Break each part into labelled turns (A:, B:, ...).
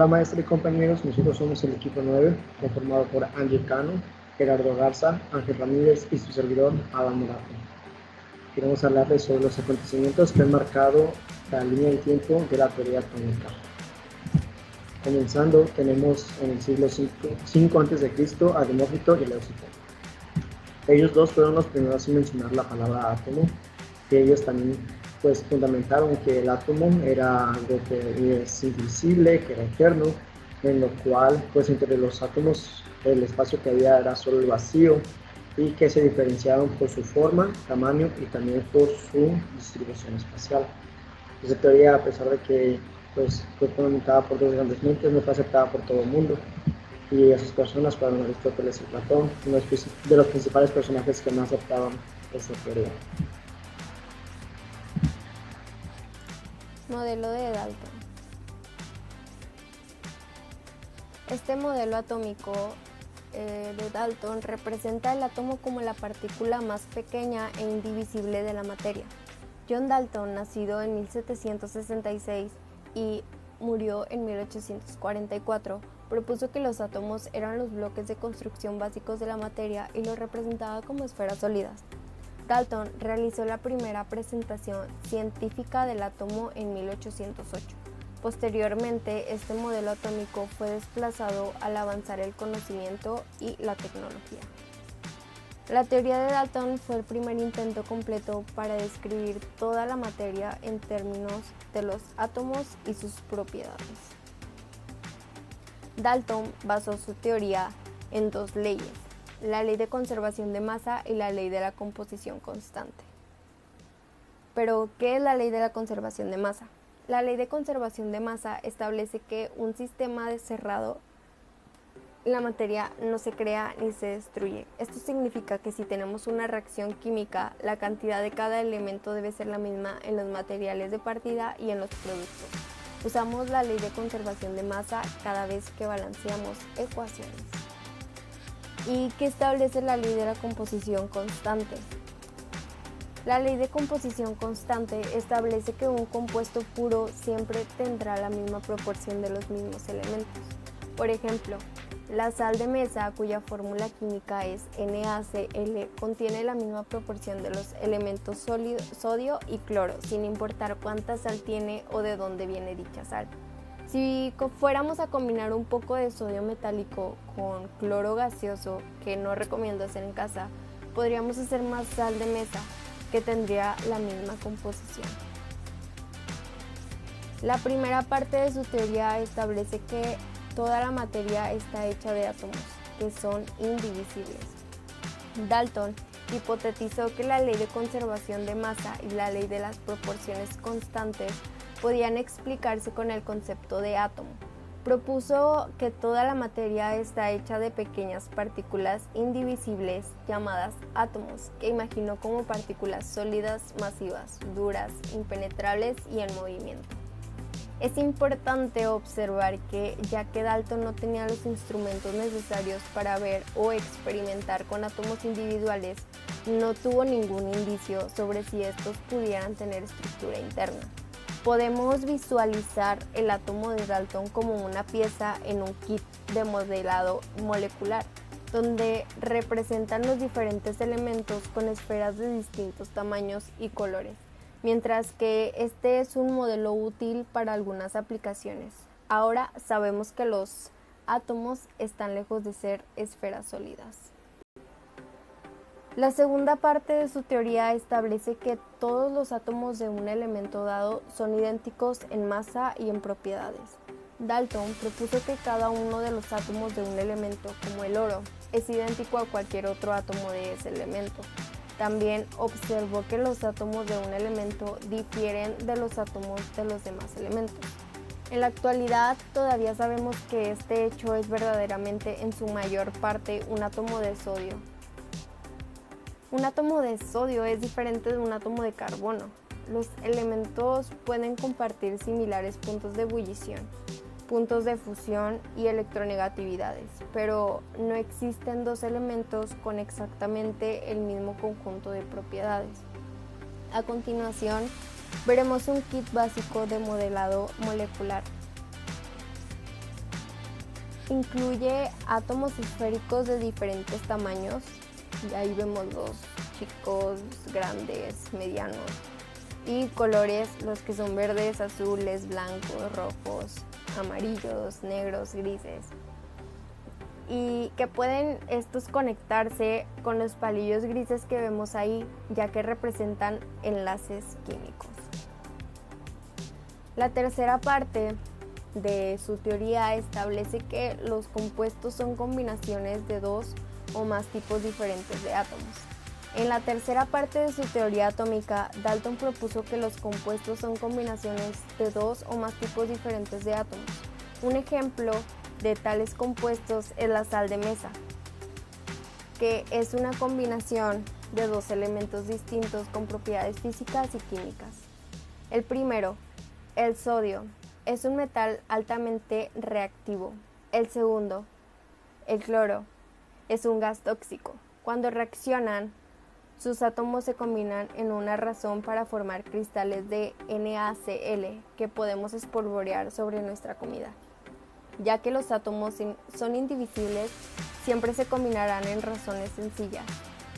A: Hola maestra y compañeros, nosotros somos el equipo 9, conformado por Angie Cano, Gerardo Garza, Ángel Ramírez y su servidor Adam Morato. Queremos hablarles sobre los acontecimientos que han marcado la línea de tiempo de la teoría atómica. Comenzando, tenemos en el siglo V a.C. a Demócrito y Leucipo. Ellos dos fueron los primeros en mencionar la palabra átomo, que ellos también fundamentaron que el átomo era algo que es invisible, que era eterno, en lo cual entre los átomos el espacio que había era solo el vacío y que se diferenciaban por su forma, tamaño y también por su distribución espacial. Esa teoría, a pesar de que fue fundamentada por dos grandes mentes, no fue aceptada por todo el mundo. Y esas personas fueron Aristóteles y Platón, uno de los principales personajes que no aceptaban esta teoría.
B: Modelo de Dalton. Este modelo atómico de Dalton representa el átomo como la partícula más pequeña e indivisible de la materia. John Dalton, nacido en 1766 y murió en 1844, propuso que los átomos eran los bloques de construcción básicos de la materia y los representaba como esferas sólidas. Dalton realizó la primera presentación científica del átomo en 1808. Posteriormente, este modelo atómico fue desplazado al avanzar el conocimiento y la tecnología. La teoría de Dalton fue el primer intento completo para describir toda la materia en términos de los átomos y sus propiedades. Dalton basó su teoría en dos leyes: la ley de conservación de masa y la ley de la composición constante. Pero, ¿qué es la ley de la conservación de masa? La ley de conservación de masa establece que un sistema cerrado, la materia no se crea ni se destruye. Esto significa que si tenemos una reacción química, la cantidad de cada elemento debe ser la misma en los materiales de partida y en los productos. Usamos la ley de conservación de masa cada vez que balanceamos ecuaciones. ¿Y qué establece la ley de la composición constante? La ley de composición constante establece que un compuesto puro siempre tendrá la misma proporción de los mismos elementos. Por ejemplo, la sal de mesa, cuya fórmula química es NaCl, contiene la misma proporción de los elementos sodio y cloro, sin importar cuánta sal tiene o de dónde viene dicha sal. Si fuéramos a combinar un poco de sodio metálico con cloro gaseoso, que no recomiendo hacer en casa, podríamos hacer más sal de mesa, que tendría la misma composición. La primera parte de su teoría establece que toda la materia está hecha de átomos, que son indivisibles. Dalton hipotetizó que la ley de conservación de masa y la ley de las proporciones constantes podían explicarse con el concepto de átomo. Propuso que toda la materia está hecha de pequeñas partículas indivisibles llamadas átomos, que imaginó como partículas sólidas, masivas, duras, impenetrables y en movimiento. Es importante observar que, ya que Dalton no tenía los instrumentos necesarios para ver o experimentar con átomos individuales, no tuvo ningún indicio sobre si estos pudieran tener estructura interna. Podemos visualizar el átomo de Dalton como una pieza en un kit de modelado molecular, donde representan los diferentes elementos con esferas de distintos tamaños y colores, mientras que este es un modelo útil para algunas aplicaciones. Ahora sabemos que los átomos están lejos de ser esferas sólidas. La segunda parte de su teoría establece que todos los átomos de un elemento dado son idénticos en masa y en propiedades. Dalton propuso que cada uno de los átomos de un elemento, como el oro, es idéntico a cualquier otro átomo de ese elemento. También observó que los átomos de un elemento difieren de los átomos de los demás elementos. En la actualidad todavía sabemos que este hecho es verdaderamente en su mayor parte un átomo de sodio. Un átomo de sodio es diferente de un átomo de carbono. Los elementos pueden compartir similares puntos de ebullición, puntos de fusión y electronegatividades, pero no existen dos elementos con exactamente el mismo conjunto de propiedades. A continuación, veremos un kit básico de modelado molecular. incluye átomos esféricos de diferentes tamaños, y ahí vemos los chicos, grandes, medianos, y colores, los que son verdes, azules, blancos, rojos, amarillos, negros, grises, y que pueden estos conectarse con los palillos grises que vemos ahí, ya que representan enlaces químicos. La tercera parte de su teoría establece que los compuestos son combinaciones de dos o más tipos diferentes de átomos. En la tercera parte de su teoría atómica, Dalton propuso que los compuestos son combinaciones de dos o más tipos diferentes de átomos. Un ejemplo de tales compuestos es la sal de mesa, que es una combinación de dos elementos distintos con propiedades físicas y químicas. El primero, el sodio, es un metal altamente reactivo. El segundo, el cloro, es un gas tóxico. Cuando reaccionan, sus átomos se combinan en una razón para formar cristales de NaCl que podemos espolvorear sobre nuestra comida. Ya que los átomos son indivisibles, siempre se combinarán en razones sencillas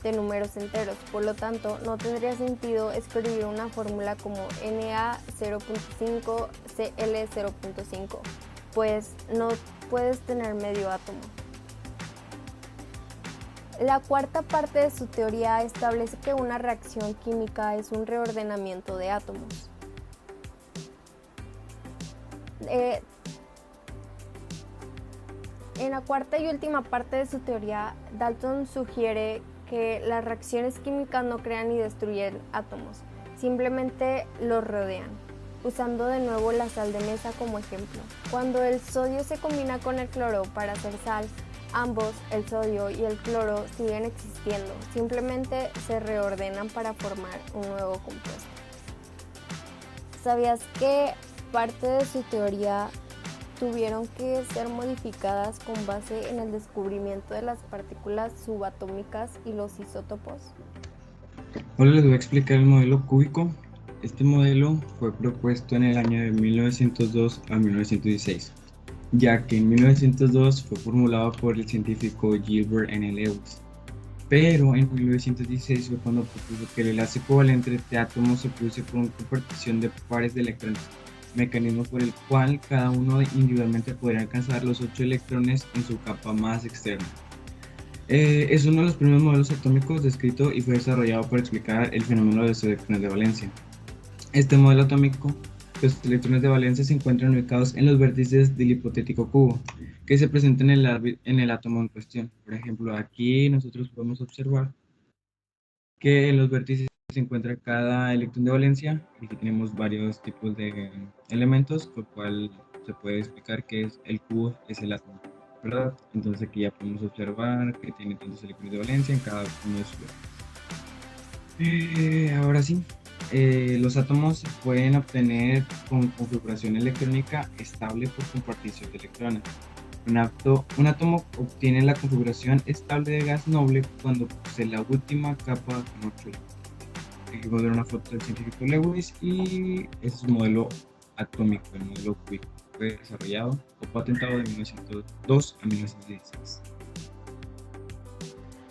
B: de números enteros. Por lo tanto, no tendría sentido escribir una fórmula como Na0.5 Cl0.5, pues no puedes tener medio átomo. La cuarta parte de su teoría establece que una reacción química es un reordenamiento de átomos. En la cuarta y última parte de su teoría, Dalton sugiere que las reacciones químicas no crean ni destruyen átomos, simplemente los rodean, usando de nuevo la sal de mesa como ejemplo. Cuando el sodio se combina con el cloro para hacer sal, ambos, el sodio y el cloro, siguen existiendo, simplemente se reordenan para formar un nuevo compuesto. ¿Sabías que parte de su teoría tuvieron que ser modificadas con base en el descubrimiento de las partículas subatómicas y los isótopos?
C: Ahora les voy a explicar el modelo cúbico. Este modelo fue propuesto en el año de 1902 a 1916, ya que en 1902 fue formulado por el científico Gilbert N. Lewis, pero en 1916 fue cuando propuso que el enlace covalente entre átomos se produce por una compartición de pares de electrones, mecanismo por el cual cada uno individualmente podría alcanzar los 8 electrones en su capa más externa. Es uno de los primeros modelos atómicos descrito y fue desarrollado para explicar el fenómeno de los electrones de valencia. Este modelo atómico, los electrones de valencia se encuentran ubicados en los vértices del hipotético cubo, que se presenta en el átomo en cuestión. Por ejemplo, aquí nosotros podemos observar que en los vértices se encuentra cada electrón de valencia, y aquí tenemos varios tipos de elementos, lo cual se puede explicar que es el cubo es el átomo, ¿verdad? Entonces aquí ya podemos observar que tiene tantos electrones de valencia en cada uno de sus vértices. Ahora sí, los átomos se pueden obtener con configuración electrónica estable por compartición de electrones. Un átomo obtiene la configuración estable de gas noble cuando posee la última capa con 8 electrones. Aquí podemos ver una foto del científico Lewis y ese es un modelo atómico, el modelo cúbico. Fue desarrollado o patentado de 1902 a 1916.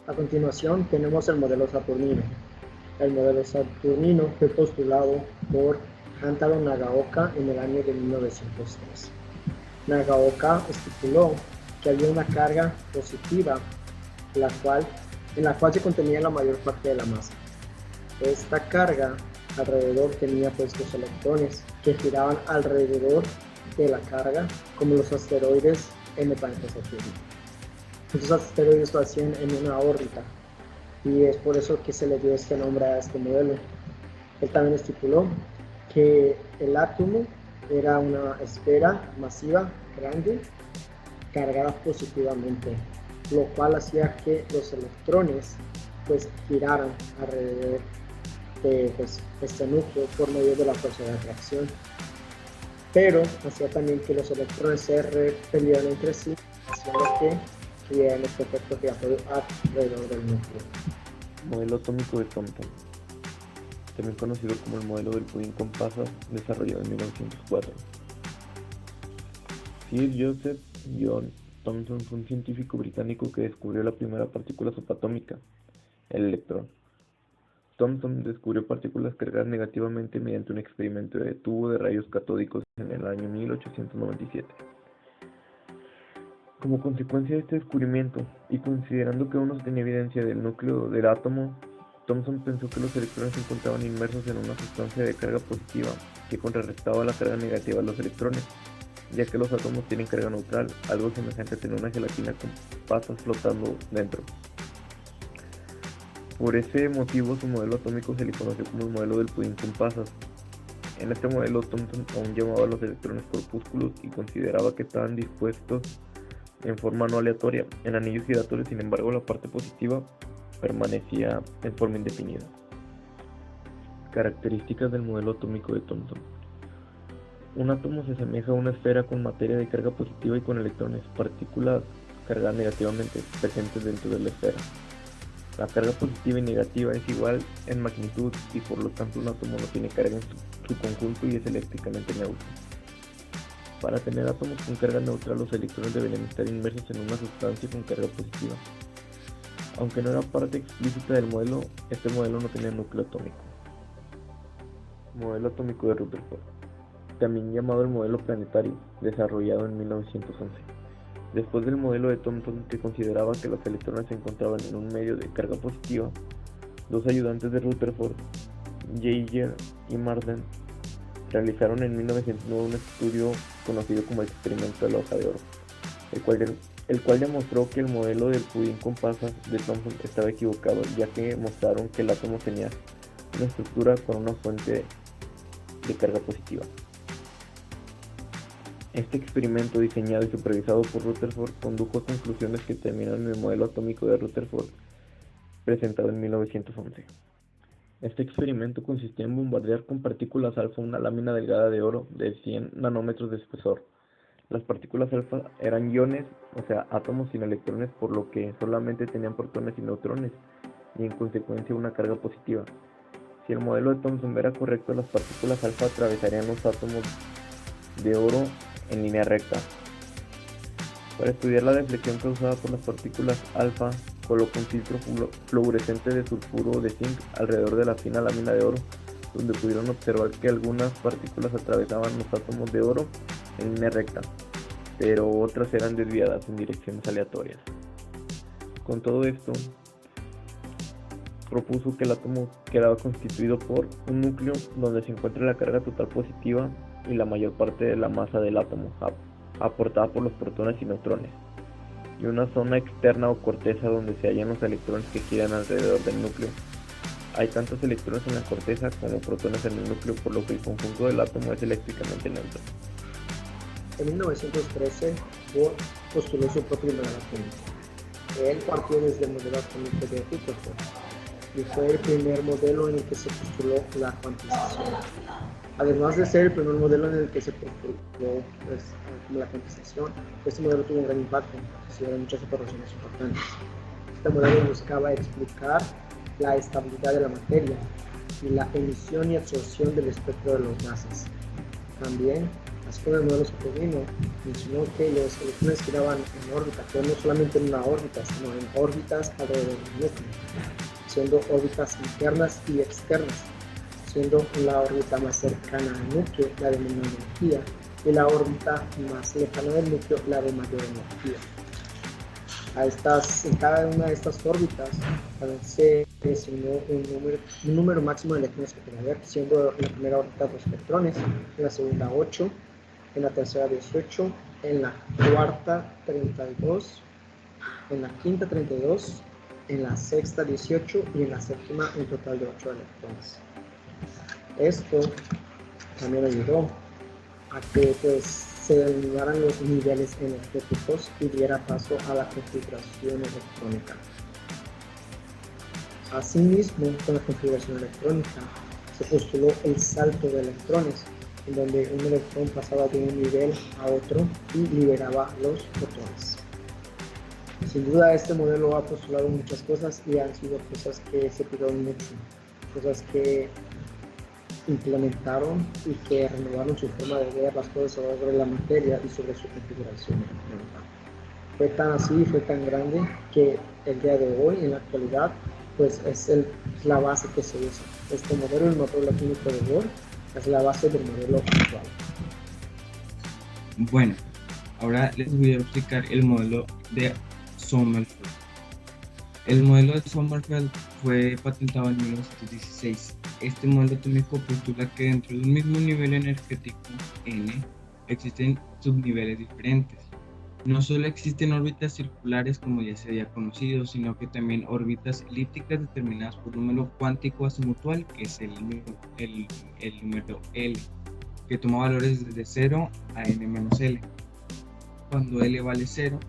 A: A continuación tenemos el modelo saturnino. El modelo saturnino fue postulado por Hantaro Nagaoka en el año de 1903. Nagaoka estipuló que había una carga positiva en la cual se contenía la mayor parte de la masa. Esta carga alrededor tenía puestos electrones que giraban alrededor de la carga, como los asteroides en el planeta Saturno. Estos asteroides lo hacían en una órbita y es por eso que se le dio este nombre a este modelo. Él también estipuló que el átomo era una esfera masiva, grande, cargada positivamente, lo cual hacía que los electrones giraran alrededor de este núcleo por medio de la fuerza de atracción. Pero hacía también que los electrones se repelieran entre sí, haciendo que tuvieran este efecto giratorio alrededor del núcleo.
D: Modelo atómico de Thomson, también conocido como el modelo del pudín con pasas, desarrollado en 1904. Sir Joseph John Thomson fue un científico británico que descubrió la primera partícula subatómica, el electrón. Thomson descubrió partículas cargadas negativamente mediante un experimento de tubo de rayos catódicos en el año 1897. Como consecuencia de este descubrimiento, y considerando que aún no se tenía evidencia del núcleo del átomo, Thomson pensó que los electrones se encontraban inmersos en una sustancia de carga positiva que contrarrestaba la carga negativa de los electrones, ya que los átomos tienen carga neutral, algo semejante a tener una gelatina con pasas flotando dentro. Por ese motivo, su modelo atómico se le conoció como el modelo del pudín con pasas. En este modelo, Thomson aún llamaba a los electrones corpúsculos y consideraba que estaban dispuestos en forma no aleatoria en anillos giratorios. Sin embargo, la parte positiva permanecía en forma indefinida. Características del modelo atómico de Thomson. Un átomo se asemeja a una esfera con materia de carga positiva y con electrones, partículas cargadas negativamente, presentes dentro de la esfera. La carga positiva y negativa es igual en magnitud y por lo tanto un átomo no tiene carga en su conjunto y es eléctricamente neutro. Para tener átomos con carga neutral, los electrones deberían estar inmersos en una sustancia con carga positiva. Aunque no era parte explícita del modelo, este modelo no tenía núcleo atómico. Modelo atómico de Rutherford, también llamado el modelo planetario, desarrollado en 1911. Después del modelo de Thomson, que consideraba que los electrones se encontraban en un medio de carga positiva, dos ayudantes de Rutherford, Geiger y Marsden, realizaron en 1909 un estudio conocido como el experimento de la hoja de oro, el cual demostró que el modelo del pudín con pasas de Thomson estaba equivocado, ya que mostraron que el átomo tenía una estructura con una fuente de carga positiva. Este experimento, diseñado y supervisado por Rutherford, condujo a conclusiones que terminaron en el modelo atómico de Rutherford, presentado en 1911. Este experimento consistía en bombardear con partículas alfa una lámina delgada de oro de 100 nanómetros de espesor. Las partículas alfa eran iones, o sea, átomos sin electrones, por lo que solamente tenían protones y neutrones, y en consecuencia una carga positiva. Si el modelo de Thomson era correcto, las partículas alfa atravesarían los átomos de oro en línea recta. Para estudiar la deflexión causada por las partículas alfa, colocó un filtro fluorescente de sulfuro de zinc alrededor de la fina lámina de oro, donde pudieron observar que algunas partículas atravesaban los átomos de oro en línea recta, pero otras eran desviadas en direcciones aleatorias. Con todo esto, propuso que el átomo quedaba constituido por un núcleo donde se encuentra la carga total positiva y la mayor parte de la masa del átomo, aportada por los protones y neutrones, y una zona externa o corteza donde se hallan los electrones que giran alrededor del núcleo. Hay tantos electrones en la corteza como protones en el núcleo, por lo que el conjunto del átomo es eléctricamente neutro.
A: En 1913, Bohr postuló su propio modelo atómico. Él partió desde el modelo atómico de Rutherford y fue el primer modelo en el que se postuló la cuantización. Además de ser el primer modelo en el que se postuló como la cuantización, este modelo tuvo un gran impacto, hicieron muchas operaciones importantes. Este modelo buscaba explicar la estabilidad de la materia y la emisión y absorción del espectro de los gases. También, así como el modelo Saturno, mencionó que los electrones giraban en órbita, pero no solamente en una órbita, sino en órbitas alrededor del núcleo, siendo órbitas internas y externas, siendo la órbita más cercana al núcleo la de menor energía y la órbita más lejana del núcleo la de mayor energía. En cada una de estas órbitas se designó un número máximo de electrones que podía haber, siendo en la primera órbita 2 electrones, en la segunda 8, en la tercera 18, en la cuarta 32, en la quinta 32, en la sexta 18 y en la séptima un total de 8 electrones. Esto también ayudó a que se eliminaran los niveles energéticos y diera paso a la configuración electrónica. Asimismo, con la configuración electrónica se postuló el salto de electrones, en donde un electrón pasaba de un nivel a otro y liberaba los fotones. Sin duda, este modelo ha postulado muchas cosas y han sido cosas que se pidieron mucho, cosas que implementaron y que renovaron su forma de ver las cosas sobre la materia y sobre su configuración electrónica. fue tan así, fue tan grande que el día de hoy, en la actualidad, pues es la base que se usa. Este modelo, el modelo atómico de Bohr, es la base del modelo actual.
C: Bueno, ahora les voy a explicar el modelo de Sommerfeld. El modelo de Sommerfeld fue patentado en 1916. Este modelo atómico postula que dentro de un mismo nivel energético N existen subniveles diferentes. No solo existen órbitas circulares como ya se había conocido, sino que también órbitas elípticas determinadas por un número cuántico azimutal, que es el número L, que toma valores desde 0 a n-L. Cuando L vale 0,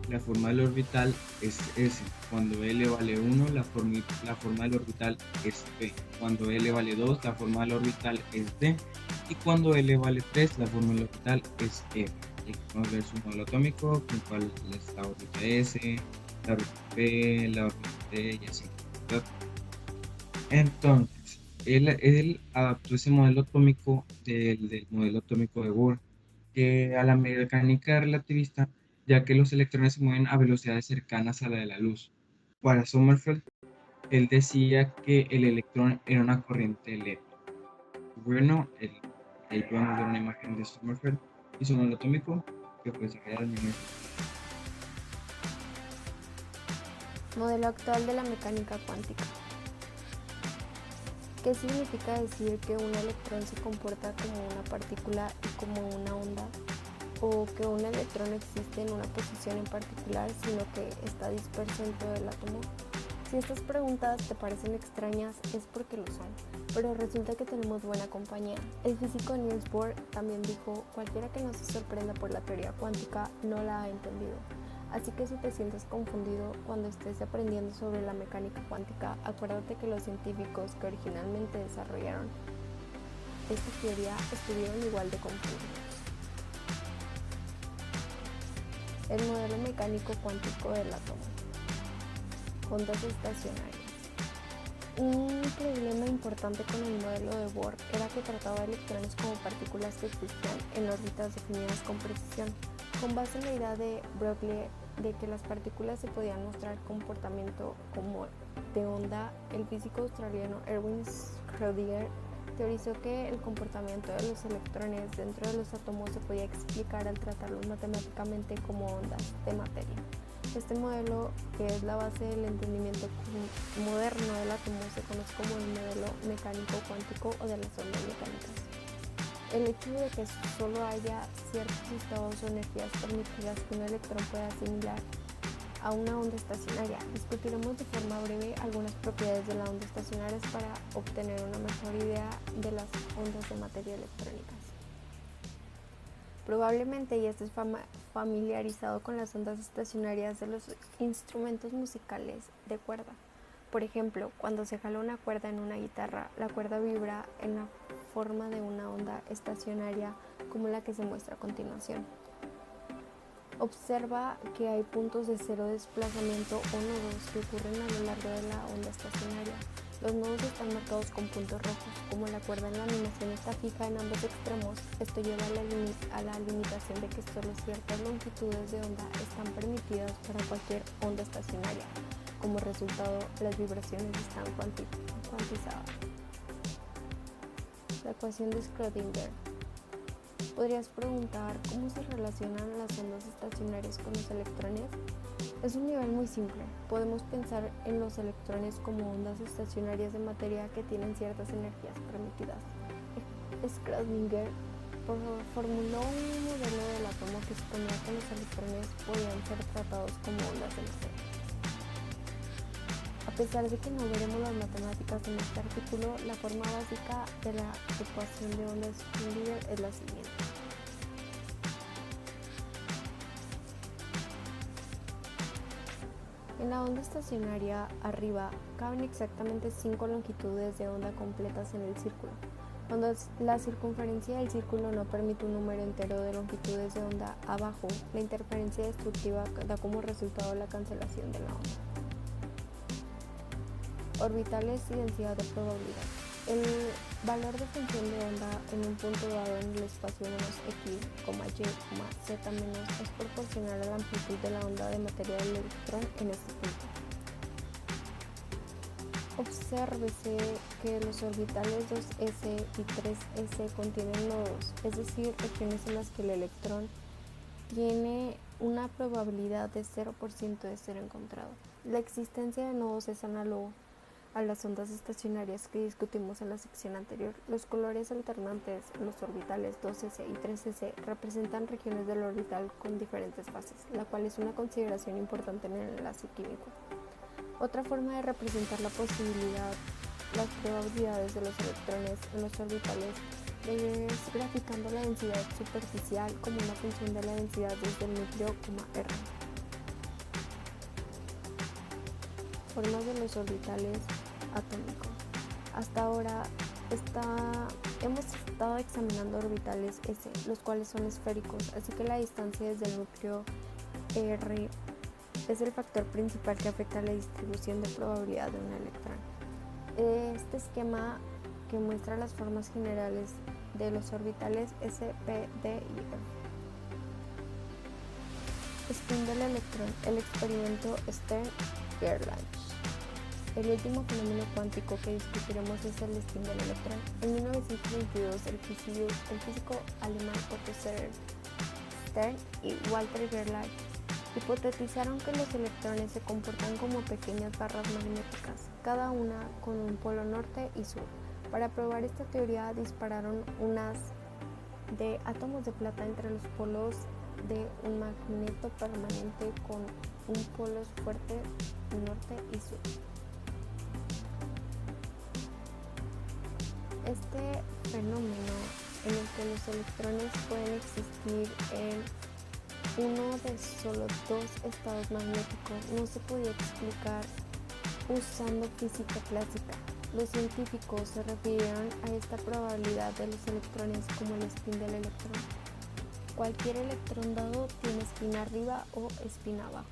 C: la forma del orbital es S. Cuando L vale 1, la forma del orbital es P. Cuando L vale 2, la forma del orbital es D. Y cuando L vale 3, la forma del orbital es E. Aquí podemos ver su modelo atómico, con cual es la órbita S, la órbita P, la órbita D y así, ¿verdad? Entonces, él adaptó ese modelo atómico del modelo atómico de Bohr, que a la mecánica relativista, ya que los electrones se mueven a velocidades cercanas a la de la luz. Para Sommerfeld, él decía que el electrón era una corriente eléctrica. Bueno, ahí podemos ver una imagen de Sommerfeld y su modelo atómico, que fue desarrollado en 1900.
B: Modelo actual de la mecánica cuántica. ¿Qué significa decir que un electrón se comporta como una partícula y como una onda? ¿O que un electrón existe en una posición en particular, sino que está disperso dentro del átomo? Si estas preguntas te parecen extrañas, es porque lo son, pero resulta que tenemos buena compañía. El físico Niels Bohr también dijo: cualquiera que no se sorprenda por la teoría cuántica no la ha entendido. Así que si te sientes confundido cuando estés aprendiendo sobre la mecánica cuántica, acuérdate que los científicos que originalmente desarrollaron esta teoría estuvieron igual de confundidos. El modelo mecánico cuántico del átomo. Ondas estacionarias. Un problema importante con el modelo de Bohr era que trataba electrones como partículas que existían en órbitas definidas con precisión. Con base en la idea de Broglie de que las partículas se podían mostrar comportamiento como de onda, el físico australiano Erwin Schrödinger teorizó que el comportamiento de los electrones dentro de los átomos se podía explicar al tratarlos matemáticamente como ondas de materia. Este modelo, que es la base del entendimiento moderno del átomo, se conoce como el modelo mecánico cuántico o de las ondas mecánicas. El hecho de que solo haya ciertos estados o energías permitidas que un electrón pueda asimilar a una onda estacionaria. Discutiremos de forma breve algunas propiedades de la onda estacionaria para obtener una mejor idea de las ondas de materia electrónicas. Probablemente ya estés familiarizado con las ondas estacionarias de los instrumentos musicales de cuerda. Por ejemplo, cuando se jala una cuerda en una guitarra, la cuerda vibra en la forma de una onda estacionaria como la que se muestra a continuación. Observa que hay puntos de cero desplazamiento o nodos que ocurren a lo largo de la onda estacionaria. Los nodos están marcados con puntos rojos. Como la cuerda en la animación está fija en ambos extremos, esto lleva a la limitación de que solo ciertas longitudes de onda están permitidas para cualquier onda estacionaria. Como resultado, las vibraciones están cuantizadas. La ecuación de Schrödinger. Podrías preguntar cómo se relacionan las ondas estacionarias con los electrones. Es un nivel muy simple. Podemos pensar en los electrones como ondas estacionarias de materia que tienen ciertas energías permitidas. Schrödinger formuló un modelo del átomo que suponía que los electrones podían ser tratados como ondas de materia. A pesar de que no veremos las matemáticas en este artículo, la forma básica de la ecuación de onda de Schrödinger es la siguiente. En la onda estacionaria, arriba, caben exactamente 5 longitudes de onda completas en el círculo. Cuando la circunferencia del círculo no permite un número entero de longitudes de onda abajo, la interferencia destructiva da como resultado la cancelación de la onda. Orbitales y densidad de probabilidad. El valor de función de onda en un punto dado en el espacio menos x, y, z menos es proporcional a la amplitud de la onda de materia del electrón en este punto. Obsérvese que los orbitales 2s y 3s contienen nodos, es decir, regiones en las que el electrón tiene una probabilidad de 0% de ser encontrado. La existencia de nodos es análogo a las ondas estacionarias que discutimos en la sección anterior. Los colores alternantes en los orbitales 2s y 3s representan regiones del orbital con diferentes fases, la cual es una consideración importante en el enlace químico. Otra forma de representar las probabilidades de los electrones en los orbitales es graficando la densidad superficial como una función de la densidad desde el núcleo, R. Formas de los orbitales atómicos. Hasta ahora hemos estado examinando orbitales S, los cuales son esféricos, así que la distancia desde el núcleo R es el factor principal que afecta a la distribución de probabilidad de un electrón. Este esquema que muestra las formas generales de los orbitales S, P, D y F. Spin del electrón, el experimento Stern-Gerlach. El último fenómeno cuántico que discutiremos es el spin del electrón. En 1922, el físico alemán Otto Stern y Walter Gerlach hipotetizaron que los electrones se comportan como pequeñas barras magnéticas, cada una con un polo norte y sur. Para probar esta teoría dispararon unas de átomos de plata entre los polos de un magneto permanente con un polo fuerte norte y sur. Este fenómeno en el que los electrones pueden existir en uno de solo dos estados magnéticos no se podía explicar usando física clásica. Los científicos se refirieron a esta probabilidad de los electrones como el spin del electrón. Cualquier electrón dado tiene spin arriba o spin abajo.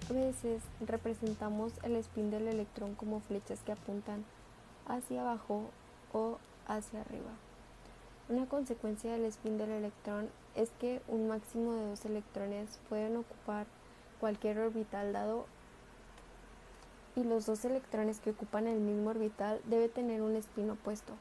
B: A veces representamos el spin del electrón como flechas que apuntan hacia abajo o hacia arriba. Una consecuencia del spin del electrón es que un máximo de dos electrones pueden ocupar cualquier orbital dado y los dos electrones que ocupan el mismo orbital deben tener un spin opuesto.